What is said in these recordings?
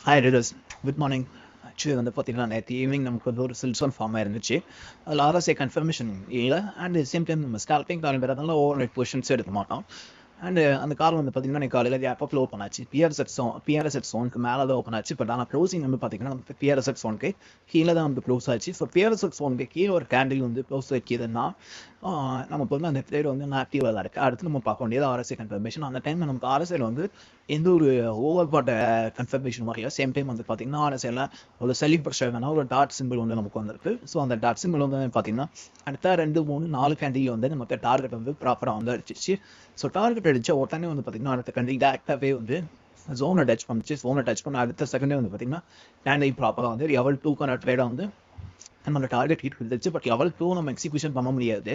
Hi readers, good morning. Actually வந்து பார்த்தீங்கன்னா நேற்று ஈவினிங் நமக்கு வந்து ஒரு சில்சன் ஃபார்மாக இருந்துச்சு. அதில் ஆர்எஸ்ஏ கன்ஃபர்மேஷன் இல்லை. அண்ட் சேம் டைம் நம்ம ஸ்டார்டிங் காரணம் ஓவர் நைட் பொசிஷன்ஸ் எடுக்க மாட்டோம். அண்ட் அந்த காலம் வந்து பார்த்தீங்கன்னா காலையில் அப்போ ஃப்ளோ ஓப்பன் ஆச்சு. பிஆர்எஸ்எட் சோனுக்கு மேலே தான் ஓப்பன் ஆச்சு. பட் ஆனால் க்ளோசிங் வந்து பார்த்தீங்கன்னா நமக்கு பிஆர்எஸ்எட் சோனுக்கு கீழே தான் வந்து க்ளோஸ் ஆச்சு. ஸோ பிஆர்எஸ்எட் சோனுக்கு கீழே ஒரு கேண்டில் வந்து க்ளோஸ் வைக்கிறதுனா நமக்கு வந்து அந்த ட்ரேட் வந்து ஆக்டிவாக தான் இருக்குது. அடுத்து நம்ம பார்க்க வேண்டியது ஆர்எஸ்ஏ கன்ஃபர்மேஷன். அந்த டைம் நமக்கு ஆர்எஸ்ஏல வந்து எந்த ஒரு ஓவர் பாட்ட கன்ஃபர்மேஷன் வரையில சேம் டைம் வந்து பார்த்தீங்கன்னா ஆர்எஸ்ஏல ஒரு செல்லிங் ப்ரெஷர் வேணா ஒரு டாட் சிம்பிள் வந்து நமக்கு வந்திருக்கு. ஸோ அந்த டாட் சிம்பிள் வந்து பார்த்தீங்கன்னா அடுத்த 2, 3, 4 கேண்டில் வந்து நமக்கு டார்கெட் வந்து ப்ராப்பராக வந்து அடிச்சிச்சு. ஸோ டார்கெட் அடித்த உடனே வந்து பார்த்தீங்கன்னா அடுத்த கேண்டில் டேரக்டாகவே வந்து ஜோனை டச் பண்ணிச்சு. ஜோனை டச் பண்ண அடுத்த செகண்டே வந்து பார்த்தீங்கன்னா கேண்டில் ப்ராப்பராக வந்து எவல் 2 ட்ரேடாக வந்து நம்மளோட டார்கெட் ஹிட் இருந்துச்சு. பட் எவல் 2 நம்ம எக்ஸிக்யூஷன் பண்ண முடியாது.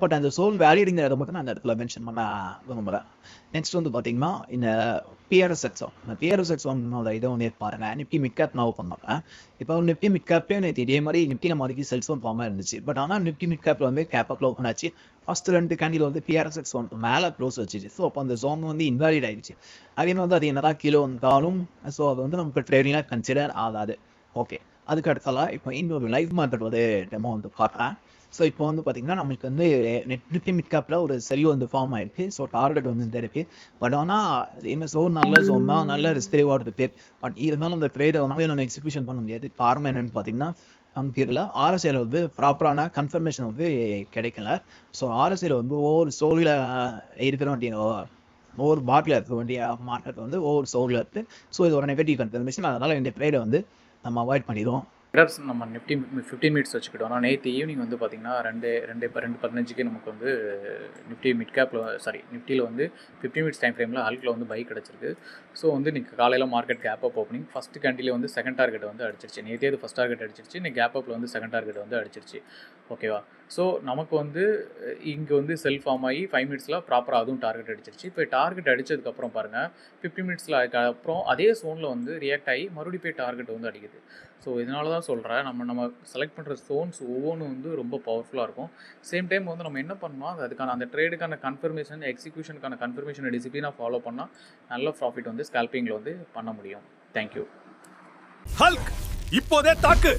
பட் அந்த சோல் வேலிடிங்கிற இதை மட்டும் நான் அந்த இடத்துல மென்ஷன் பண்ண விரும்புகிறேன். நெக்ஸ்ட் வந்து பார்த்தீங்கன்னா இந்த பிஆர்எஸ்எக்ஸோம் இதை ஒன்று பாருங்க. நிப்டி மிட்கேப் நான் பண்ணாங்க. இப்போ நிப்டி மிட்கேப்பே நேற்று இதே மாதிரி நிப்டி மாதிரிக்கு செல்ஸும் ஃபார்மாக இருந்துச்சு. பட் ஆனால் நிப்டி மிட்கேப்பில் வந்து கேப்பாக ஓப்பன் ஆச்சு. ஃபர்ஸ்ட் 2 கேண்டில் வந்து பிஆர்எஸ்எக்ஸ் ஒன் மேலே க்ளோஸ் வச்சுச்சு. ஸோ அப்போ அந்த ஜோன் வந்து இன்வாலிட் ஆயிடுச்சு. அதே வந்து அது என்னதான் கீழே வந்தாலும் ஸோ அது வந்து நமக்கு ட்ரேடிங்காக கன்சிடர் ஆகாது. ஓகே, அதுக்கு அடுத்தலாம் இப்போ இன்னொரு லைவ் மார்க்கெட் வந்து டெமோ வந்து பார்க்குறேன். ஸோ இப்போ வந்து பார்த்தீங்கன்னா நம்மளுக்கு வந்து நிப்டி மிட்கேப்பில் ஒரு சரி வந்து ஃபார்ம் ஆயிருக்கு. ஸோ டார்கெட் வந்து இந்த இருக்குது. பட் ஆனால் என்ன நல்ல ஜோன் தான், நல்ல ரிஸ்க் ரிவார்டு இருக்குது. பட் இருந்தாலும் அந்த ட்ரேடை வந்து நம்ம எக்ஸிக்யூஷன் பண்ண முடியாது. காரணம் என்னன்னு பார்த்தீங்கன்னா நமக்கு இதில் ஆர்எஸ்ஏல வந்து ப்ராப்பரான கன்ஃபர்மேஷன் வந்து கிடைக்கல. ஸோ ஆர்எஸ்ஏல வந்து ஒவ்வொரு சோலில் இருக்கிற வேண்டிய ஒவ்வொரு பாட்டில் இருக்க வேண்டிய மார்க்கெட் வந்து ஒவ்வொரு சோலில் இருக்குது. ஸோ இது ஒரு நெகட்டிவ் கன்ஃபர்மேஷன். அதனால் இந்த ட்ரேடை வந்து நம்ம அவாய்ட் பண்ணிடுவோம். நம்ம நிஃப்டி 15 மினிட்ஸ் வச்சுக்கிட்டோம். ஆனால் நேற்று ஈவினிங் வந்து பார்த்திங்கன்னா 2:15 நமக்கு வந்து நிஃப்டி நிஃப்டியில் வந்து 15 மினிட்ஸ் டைம் ஃப்ரேமில் ஹல்கில் வந்து பை கிடச்சிருக்கு. ஸோ வந்து இன்றைக்கி காலையில் market gap up opening first candle வந்து செகண்ட் டார்கெட் வந்து அடிச்சிருச்சு. நேற்றே அது ஃபஸ்ட் டார்கெட் அடிச்சிருச்சு. இன்றைக்கி கேப் அப்பில் வந்து செகண்ட் டார்கெட் வந்து அடிச்சிருச்சு. ஓகேவா? ஸோ நமக்கு வந்து இங்கே வந்து செல் ஃபார்ம் ஆகி 5 மினிட்ஸில் ப்ராப்பராக அதுவும் டார்கெட் அடிச்சிருச்சு. இப்போ டார்கெட் அடித்ததுக்கப்புறம் பாருங்கள் 15 மினிட்ஸில் அதுக்கப்புறம் அதே சோனில் வந்து ரியாக்ட் ஆகி மறுபடியும் போய் டார்கெட் வந்து அடிக்குது. ஸோ இதனால தான் சொல்கிறேன், நம்ம செலக்ட் பண்ணுற ஸ்டோன்ஸ் ஒவ்வொன்றும் வந்து ரொம்ப பவர்ஃபுல்லாக இருக்கும். சேம் டைம் வந்து நம்ம என்ன பண்ணணும், அதுக்கான அந்த ட்ரேடுக்கான கன்ஃபர்மேஷன், எக்ஸிக்யூஷனுக்கான கன்ஃபர்மேஷன் டிசிப்ளினாக ஃபாலோ பண்ணால் நல்ல ப்ராஃபிட் வந்து ஸ்கேல்பிங்கில் வந்து பண்ண முடியும். தேங்க்யூ. ஹல்க் இப்போதே தாக்கு.